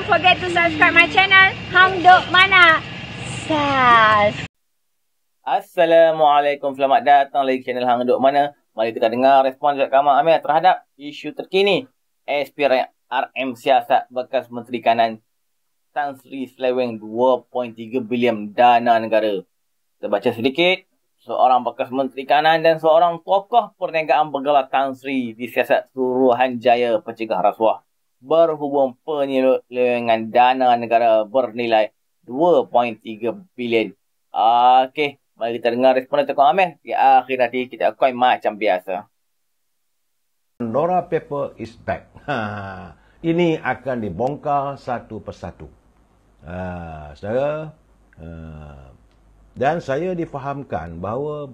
Don't forget to subscribe my channel Hang Duk Mana. Sas. Assalamualaikum, selamat datang lagi channel Hang Duk Mana. Mari kita dengar respon Zat Kamal Amir terhadap isu terkini SPRM siasat bekas Menteri Kanan Tan Sri seleweng 2.3 bilion dana negara. Kita baca sedikit. Seorang bekas Menteri Kanan dan seorang tokoh perniagaan bergelar Tan Sri disiasat Suruhanjaya Pencegah Rasuah berhubung penyelewengan dana negara bernilai 2.3 bilion. Okey, mari kita dengar respon Datuk Amir. Di akhir nanti kita akan macam biasa. Pandora Paper is back. Ini akan dibongkar satu persatu. Saudara, dan saya difahamkan bahawa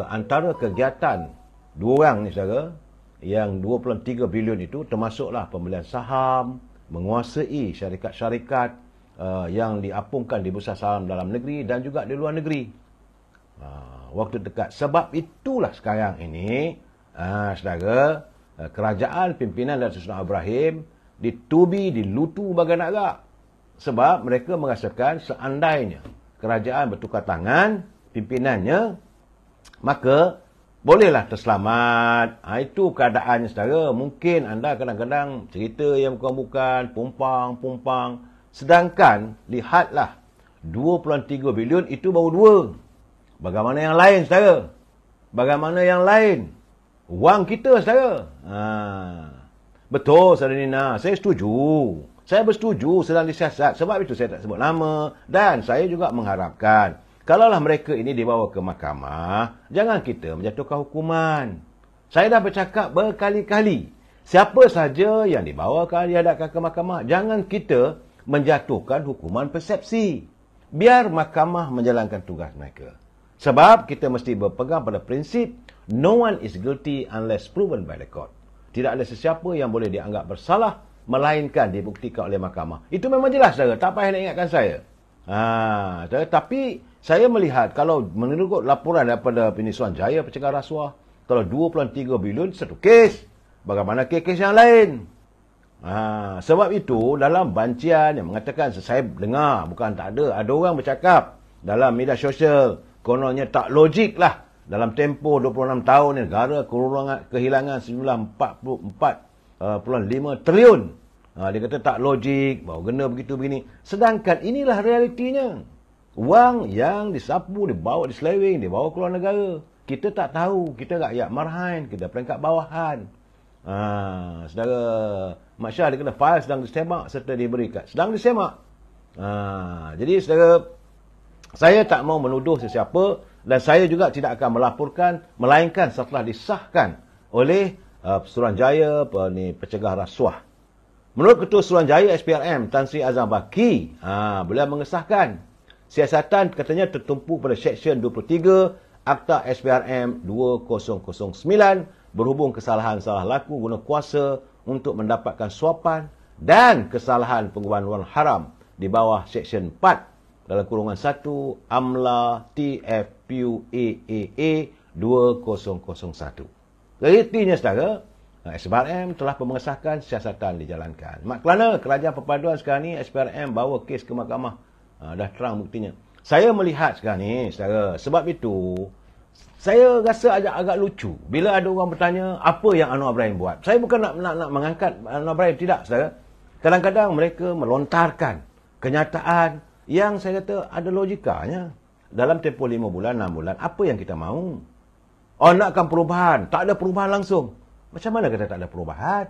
antara kegiatan dua orang ni saudara, yang 2.3 bilion itu termasuklah pembelian saham, menguasai syarikat-syarikat yang diapungkan di bursa saham dalam negeri dan juga di luar negeri. Waktu dekat. Sebab itulah sekarang ini, saudara, kerajaan pimpinan Datuk Seri Ibrahim ditubi, dilutu bagai nak gerak. Sebab mereka merasakan seandainya kerajaan bertukar tangan, pimpinannya, maka bolehlah terselamat. Itu keadaannya, saudara. Mungkin anda kadang-kadang cerita yang bukan-bukan, pumpang. Sedangkan, lihatlah, 2.3 bilion itu baru dua. Bagaimana yang lain, saudara? Bagaimana yang lain? Wang kita, saudara. Betul, saudara Nina. Saya setuju. Saya bersetuju sedang disiasat. Sebab itu saya tak sebut nama. Dan saya juga mengharapkan, kalaulah mereka ini dibawa ke mahkamah, jangan kita menjatuhkan hukuman. Saya dah bercakap berkali-kali. Siapa saja yang dihadapkan ke mahkamah, jangan kita menjatuhkan hukuman persepsi. Biar mahkamah menjalankan tugas mereka. Sebab kita mesti berpegang pada prinsip, no one is guilty unless proven by the court. Tidak ada sesiapa yang boleh dianggap bersalah, melainkan dibuktikan oleh mahkamah. Itu memang jelas, saudara. Tak payah nak ingatkan saya. Saudara, tapi saya melihat, kalau menurut laporan daripada Suruhanjaya Pencegah Rasuah, kalau 2.3 bilion, satu kes. Bagaimana kes-kes yang lain? Sebab itu, dalam bancian yang mengatakan, saya dengar, bukan tak ada. Ada orang bercakap dalam media sosial, kononnya tak logik lah. Dalam tempoh 26 tahun, negara kehilangan sejumlah 44.5 triliun. Dia kata tak logik, bahawa kena begitu begini. Sedangkan inilah realitinya. Wang yang disapu, dibawa, diseleweng, dibawa keluar negara. Kita tak tahu. Kita rakyat marhain, kita peringkat bawahan. Saudara Mak Syah, dia kata fail sedang disemak serta diberikan. Sedang disemak. Jadi saudara, saya tak mau menuduh sesiapa dan saya juga tidak akan melaporkan, melainkan setelah disahkan oleh Suruhanjaya Pencegah Rasuah. Menurut Ketua Suruhanjaya SPRM Tan Sri Azam Baki, beliau mengesahkan siasatan katanya tertumpu pada Seksyen 23 Akta SPRM 2009 berhubung kesalahan salah laku guna kuasa untuk mendapatkan suapan dan kesalahan penggunaan wang haram di bawah Seksyen 4 dalam kurungan 1 AMLA TFPUAAA 2001. Realitinya, saudara, SPRM telah mengesahkan siasatan dijalankan. Kerana kerajaan perpaduan sekarang ni, SPRM bawa kes ke mahkamah. Dah terang buktinya. Saya melihat sekarang ni, saudara, sebab itu, saya rasa agak lucu. Bila ada orang bertanya, apa yang Anwar Ibrahim buat? Saya bukan nak mengangkat Anwar Ibrahim, tidak, saudara. Kadang-kadang mereka melontarkan kenyataan yang saya kata ada logikanya. Dalam tempoh 5 bulan, 6 bulan, apa yang kita mahu? Nakkan perubahan. Tak ada perubahan langsung. Macam mana kata tak ada perubahan?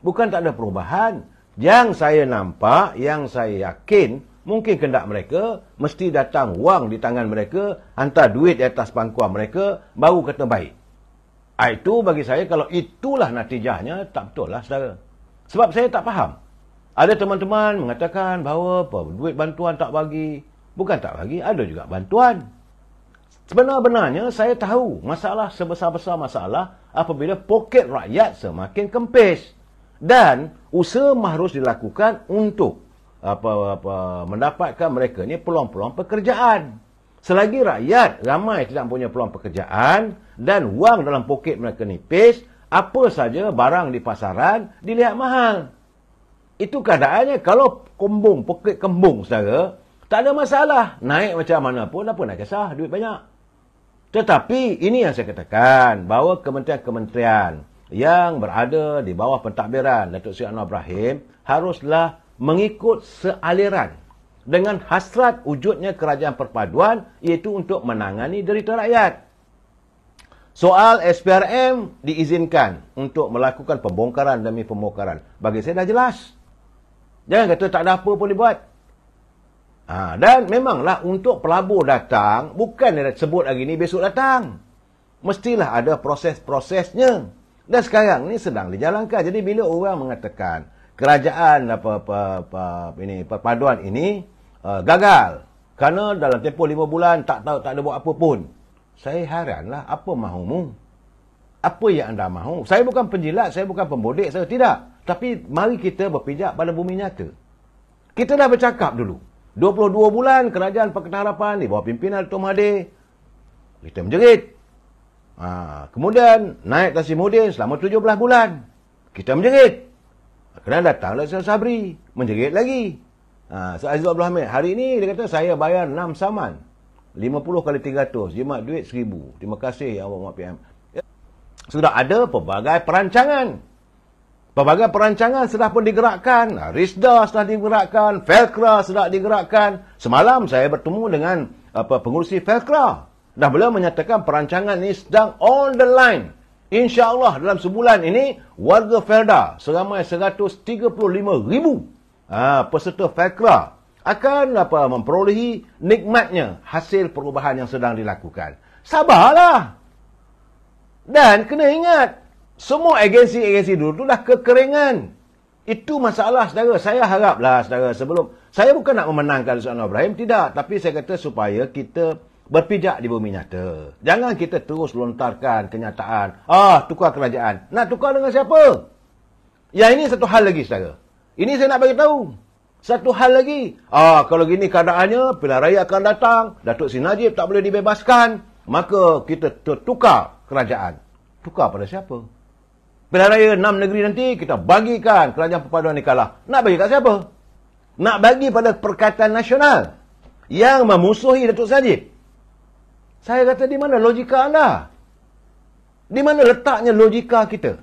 Bukan tak ada perubahan. Yang saya nampak, yang saya yakin, mungkin kehendak mereka, mesti datang wang di tangan mereka, hantar duit di atas pangkuan mereka, baru kata baik. Itu bagi saya, kalau itulah natijahnya, tak betul lah, saudara. Sebab saya tak faham. Ada teman-teman mengatakan bahawa duit bantuan tak bagi. Bukan tak bagi, ada juga bantuan. Sebenarnya saya tahu masalah sebesar-besar masalah apabila poket rakyat semakin kempis. Dan usaha harus dilakukan untuk mendapatkan mereka ni peluang-peluang pekerjaan. Selagi rakyat ramai tidak punya peluang pekerjaan dan wang dalam poket mereka nipis, apa saja barang di pasaran dilihat mahal. Itu keadaannya. Kalau poket kembung, saudara, tak ada masalah. Naik macam mana pun, apa nak kisah, duit banyak. Tetapi ini yang saya katakan, bahawa kementerian-kementerian yang berada di bawah pentadbiran Datuk Seri Anwar Ibrahim haruslah mengikut sealiran dengan hasrat wujudnya kerajaan perpaduan, iaitu untuk menangani derita rakyat. Soal SPRM diizinkan untuk melakukan pembongkaran demi pembongkaran. Bagi saya dah jelas. Jangan kata tak ada apa pun dibuat. Dan memanglah untuk pelabur datang, bukan dia sebut hari ni, besok datang. Mestilah ada proses-prosesnya. Dan sekarang ni sedang dijalankan. Jadi bila orang mengatakan kerajaan perpaduan ini gagal kerana dalam tempoh 5 bulan tak ada buat apa pun. Saya heranlah, apa mahumu? Apa yang anda mahu? Saya bukan penjilat, saya bukan pembodek, saya tidak. Tapi mari kita berpijak pada bumi nyata. Kita dah bercakap dulu. 22 bulan kerajaan Pakatan Harapan di bawah pimpinan Datuk Mahathir. Kita menjerit. Kemudian naik Tasimuddin selama 17 bulan. Kita menjerit. Kemudian datang Datuk Sabri. Menjerit lagi. Aziz Abdul Hamid. Hari ini dia kata saya bayar 6 saman. 50 kali 300. Jimat duit 1,000. Terima kasih ya Allah PM. Sudah ada pelbagai perancangan. Pelbagai perancangan sudah pun digerakkan. RISDA sudah digerakkan. Felkra sudah digerakkan. Semalam saya bertemu dengan pengurusi Felkra. Dah beliau menyatakan perancangan ini sedang on the line. InsyaAllah dalam sebulan ini, warga Felda seramai 135,000 peserta Felkra akan memperolehi nikmatnya hasil perubahan yang sedang dilakukan. Sabarlah. Dan kena ingat, semua agensi-agensi dulu dah kekeringan. Itu masalah, saudara. Saya haraplah, saudara, sebelum... Saya bukan nak memenangkan Datuk Anwar Ibrahim, tidak. Tapi saya kata supaya kita berpijak di bumi nyata. Jangan kita terus lontarkan kenyataan. Tukar kerajaan. Nak tukar dengan siapa? Yang ini satu hal lagi, saudara. Ini saya nak bagi tahu. Satu hal lagi. Kalau gini keadaannya, pilihan raya akan datang. Datuk Seri Najib tak boleh dibebaskan. Maka kita tertukar kerajaan. Tukar pada siapa? Pilihan raya 6 negeri nanti, kita bagikan kerajaan perpaduan ni kalah. Nak bagi kat siapa? Nak bagi pada Perikatan Nasional yang memusuhi Datuk Seri Najib. Saya kata, di mana logika anda? Di mana letaknya logika kita?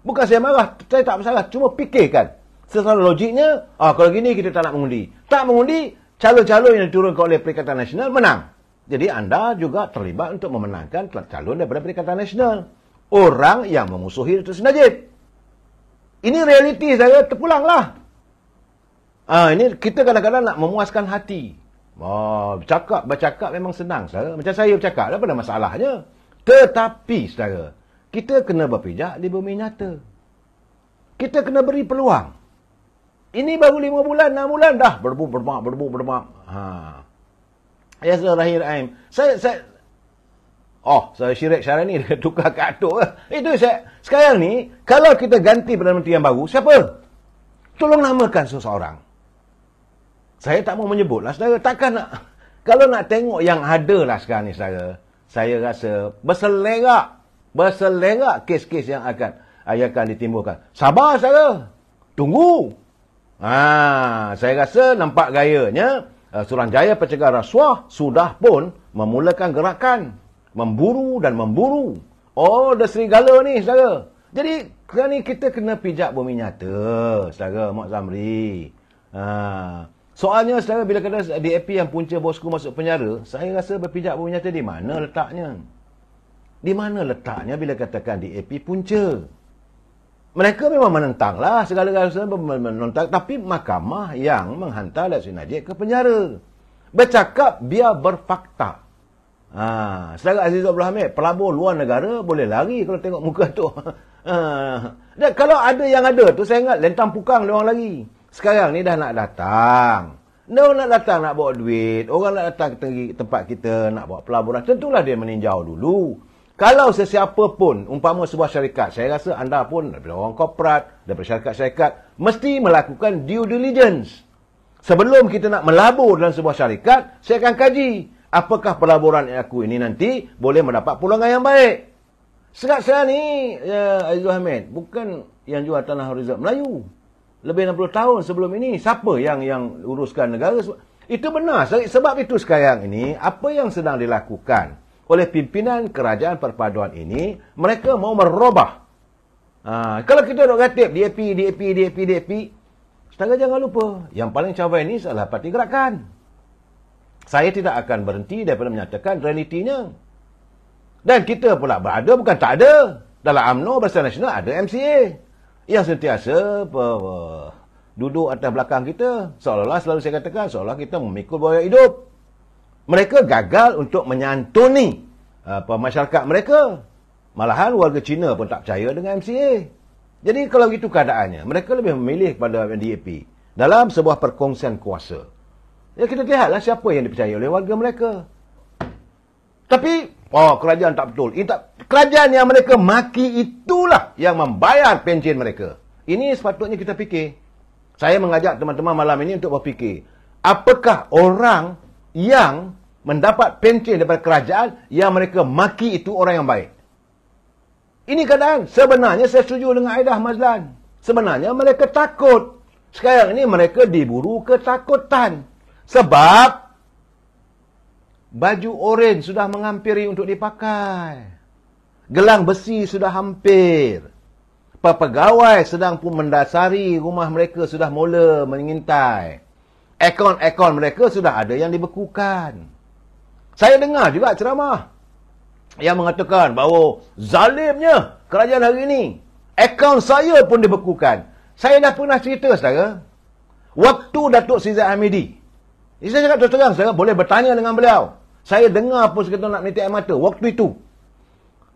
Bukan saya marah, saya tak masalah. Cuma fikirkan. Secara logiknya, kalau gini kita tak nak mengundi. Tak mengundi, calon-calon yang diturunkan oleh Perikatan Nasional menang. Jadi anda juga terlibat untuk memenangkan calon daripada Perikatan Nasional. Orang yang memusuhi Datuk Seri Najib. Ini realiti saya, terpulanglah. Ini kita kadang-kadang nak memuaskan hati. Bercakap memang senang, saudara. Macam saya bercakap, apa ada masalahnya. Tetapi, saudara, kita kena berpijak di bumi nyata. Kita kena beri peluang. Ini baru 5 bulan, 6 bulan dah berdemak. Ya, saudara Rahim Aim. Saya Syirik Syarani dia tukar katuk ke. Itu saya. Sekarang ni, kalau kita ganti Perdana Menteri yang baru, siapa? Tolong namakan seseorang. Saya tak mau menyebut lah, saudara. Takkan nak. Kalau nak tengok yang ada lah sekarang ni, saudara. Saya rasa berselerak kes-kes yang akan ditimbulkan. Sabar, saudara. Tunggu. Saya rasa nampak gayanya Suruhanjaya Pencegahan Rasuah sudah pun memulakan gerakan memburu. Dah serigala ni, saudara. Jadi, sekarang ni kita kena pijak bumi nyata, saudara Mak Zamri. Soalnya, saudara, bila kata DAP yang punca bosku masuk penjara, saya rasa berpijak bumi nyata di mana letaknya? Di mana letaknya bila katakan DAP punca? Mereka memang menentanglah segala-galanya menentang, tapi mahkamah yang menghantar Datuk Seri Najib ke penjara. Bercakap biar berfakta. Saudara Aziz Abdul Hamid, pelabur luar negara boleh lari kalau tengok muka tu. Dan kalau ada yang ada tu, saya ingat lentang pukang dia orang lagi. Sekarang ni dah nak datang. Dia nak datang nak bawa duit. Orang nak datang ke tempat kita nak buat pelaburan. Tentulah dia meninjau dulu. Kalau sesiapa pun, umpama sebuah syarikat, saya rasa anda pun daripada orang korporat, daripada syarikat-syarikat, mesti melakukan due diligence. Sebelum kita nak melabur dalam sebuah syarikat, saya akan kaji apakah pelaburan aku ini nanti boleh mendapat peluangan yang baik. Sekarang ni, Aizul Hamid, bukan yang jual tanah Rizal Melayu. Lebih 60 tahun sebelum ini. Siapa yang uruskan negara? Itu benar. Sebab itu sekarang ini, apa yang sedang dilakukan oleh pimpinan kerajaan perpaduan ini, mereka mau merubah. Kalau kita nak kata DAP, saudara jangan lupa, yang paling cabai ini adalah parti gerakan. Saya tidak akan berhenti daripada menyatakan realitinya. Dan kita pula berada, bukan tak ada. Dalam UMNO Barisan Nasional ada MCA yang sentiasa duduk atas belakang kita. Seolah-olah, selalu saya katakan, seolah kita memikul biaya hidup. Mereka gagal untuk menyantuni masyarakat mereka. Malahan warga Cina pun tak percaya dengan MCA. Jadi kalau begitu keadaannya, mereka lebih memilih kepada DAP dalam sebuah perkongsian kuasa. Ya, kita lihatlah siapa yang dipercayai oleh warga mereka. Tapi, kerajaan tak betul. Kerajaan yang mereka maki itulah yang membayar pencen mereka. Ini sepatutnya kita fikir. Saya mengajak teman-teman malam ini untuk berfikir. Apakah orang yang mendapat pencen daripada kerajaan yang mereka maki itu orang yang baik? Ini keadaan. Sebenarnya saya setuju dengan Aida Mazlan. Sebenarnya mereka takut. Sekarang ini mereka diburu ketakutan. Sebab baju oren sudah menghampiri untuk dipakai. Gelang besi sudah hampir. Pegawai sedang pun mendasari rumah mereka sudah mula mengintai. Akaun-akaun mereka sudah ada yang dibekukan. Saya dengar juga ceramah yang mengatakan bahawa zalimnya kerajaan hari ini. Akaun saya pun dibekukan. Saya dah pernah cerita, saudara. Waktu Datuk Sizat Hamidi. Saya cakap terus-terang, saudara boleh bertanya dengan beliau. Saya dengar pun sekata nak menitik air mata. Waktu itu,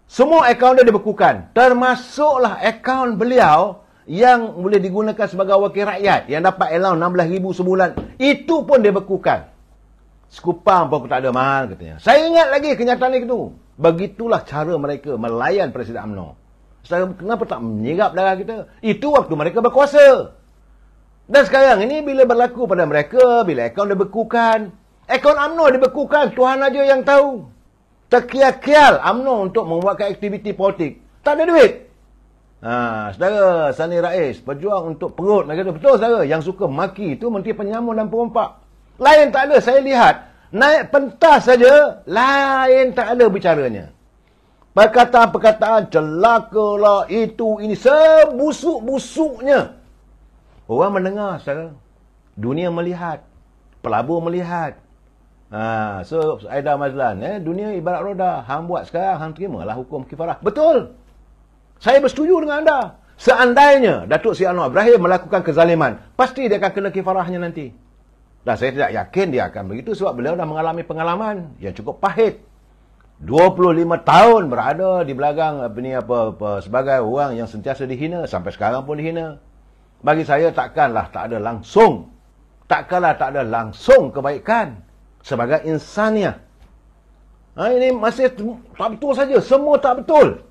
semua akaun dia dibekukan. Termasuklah akaun beliau yang boleh digunakan sebagai wakil rakyat. Yang dapat allowance 16,000 sebulan. Itu pun dibekukan. Sekupang pun aku tak ada mahal, katanya. Saya ingat lagi kenyataan itu. Begitulah cara mereka melayan Presiden UMNO. Kenapa tak menyirap darah kita? Itu waktu mereka berkuasa. Dan sekarang ini bila berlaku pada mereka, bila akaun dibekukan, akaun UMNO dibekukan, Tuhan aja yang tahu. Terkial-kial UMNO untuk membuatkan aktiviti politik. Tak ada duit. Saudara Sani Rais, berjuang untuk perut. Mereka betul, saudara. Yang suka maki itu Menteri Penyamun dan Perompak. Lain tak ada, saya lihat. Naik pentas saja, lain tak ada bicaranya. Perkataan-perkataan celakalah itu, ini sebusuk-busuknya. Orang mendengar, saudara. Dunia melihat. Pelabur melihat. So, Aida Mazlan, dunia ibarat roda. Hang buat sekarang, hang terimalah hukum kifarah. Betul. Saya bersetuju dengan anda. Seandainya Datuk Seri Anwar Ibrahim melakukan kezaliman, pasti dia akan kena kifarahnya nanti. Dan saya tidak yakin dia akan begitu sebab beliau dah mengalami pengalaman yang cukup pahit. 25 tahun berada di belakang sebagai orang yang sentiasa dihina. Sampai sekarang pun dihina. Bagi saya takkanlah tak ada langsung kebaikan sebagai insaniah. Ini masih tak betul saja. Semua tak betul.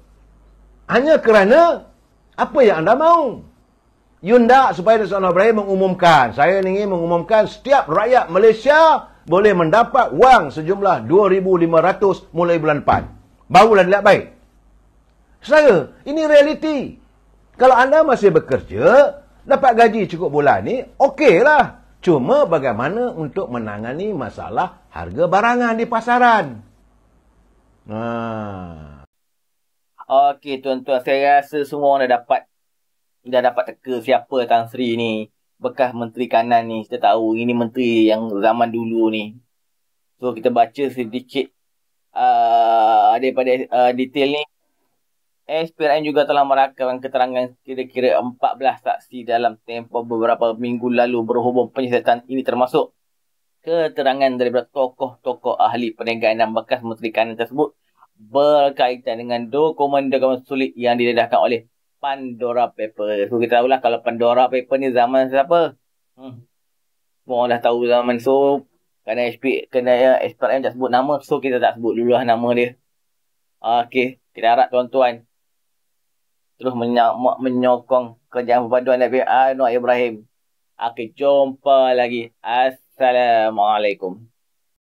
Hanya kerana apa yang anda mahu. Yunda supaya Datuk Anwar Ibrahim mengumumkan. Saya ingin mengumumkan setiap rakyat Malaysia boleh mendapat wang sejumlah 2,500 mulai bulan depan. Barulah dilihat baik. Saya, ini realiti. Kalau anda masih bekerja, dapat gaji cukup bulan ni, okeylah. Cuma bagaimana untuk menangani masalah harga barangan di pasaran. Okey, tuan-tuan. Saya rasa semua orang dah dapat teka siapa Tan Sri ni. Bekas Menteri Kanan ni. Kita tahu ini menteri yang zaman dulu ni. So, kita baca sedikit daripada detail ni. SPRM juga telah merakamkan keterangan kira-kira 14 saksi dalam tempoh beberapa minggu lalu berhubung penyiasatan ini, termasuk keterangan daripada tokoh-tokoh ahli perniagaan dan bekas Menteri Kanan tersebut berkaitan dengan dokumen-dokumen sulit yang didedahkan oleh Pandora Paper. So, kita tahulah kalau Pandora Paper ni zaman siapa? Semua orang dah tahu zaman. So, kerana SPRM tak sebut nama, so kita tak sebut dulu lah nama dia. Okey, kita harap tuan-tuan terus menyokong kerajaan perpaduan Nabi Anwar Ibrahim. Okey, jumpa lagi. Assalamualaikum.